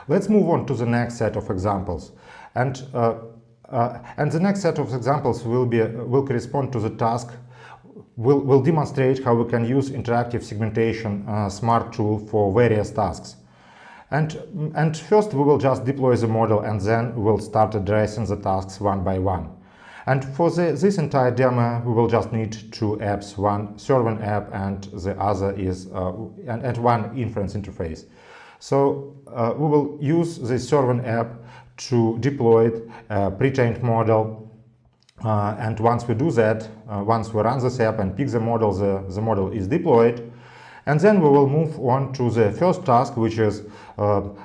Let's move on to the next set of examples. And the next set of examples will correspond to the task. Will demonstrate how we can use interactive segmentation smart tool for various tasks. And first we will just deploy the model, and then we'll start addressing the tasks one by one. And for this entire demo, we will just need two apps, one serving app and the other is and one inference interface. So we will use the serving app to deploy a pre-trained model. And once we do that, once we run this app and pick the model, the model is deployed. And then we will move on to the first task, which is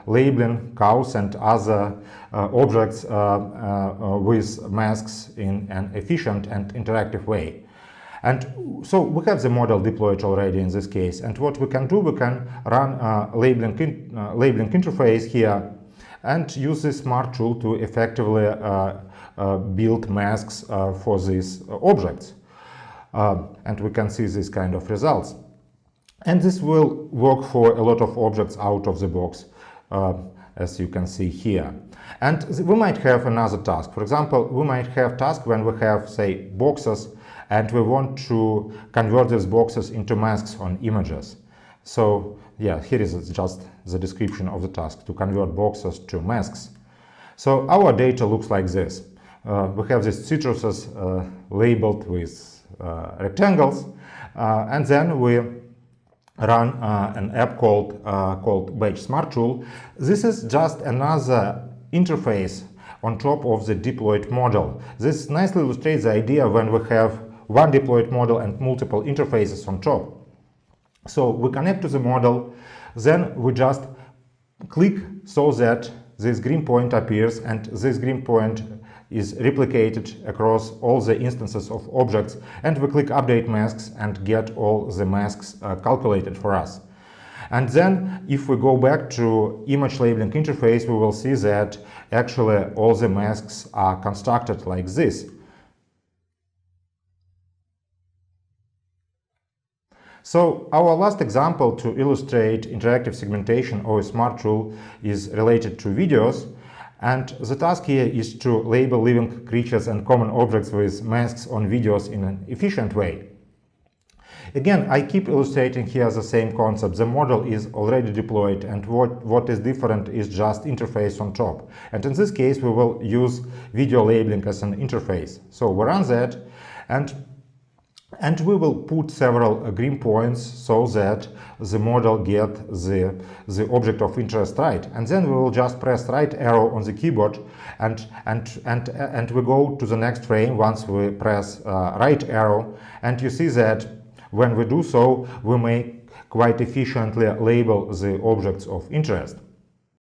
labeling cows and other objects with masks in an efficient and interactive way. And so we have the model deployed already in this case. And what we can do, we can run a labeling interface here and use this smart tool to effectively build masks for these objects. And we can see this kind of results. And this will work for a lot of objects out of the box, as you can see here. And we might have another task. For example, we might have task when we have, say, boxes, and we want to convert these boxes into masks on images. So, yeah, here is just the description of the task, to convert boxes to masks. So our data looks like this. We have these citruses labeled with rectangles, and then we run an app called Batch Smart Tool. This is just another interface on top of the deployed model. This nicely illustrates the idea when we have one deployed model and multiple interfaces on top. So we connect to the model, then we just click so that this green point appears, and this green point is replicated across all the instances of objects, and we click update masks and get all the masks calculated for us. And then if we go back to image labeling interface, we will see that actually all the masks are constructed like this. So our last example to illustrate interactive segmentation or a smart tool is related to videos. And the task here is to label living creatures and common objects with masks on videos in an efficient way. Again, I keep illustrating here the same concept. The model is already deployed, and what is different is just interface on top. And in this case, we will use video labeling as an interface. So we run that, and we will put several green points so that the model gets the object of interest right. And then we will just press right arrow on the keyboard and we go to the next frame once we press right arrow. And you see that when we do so, we may quite efficiently label the objects of interest.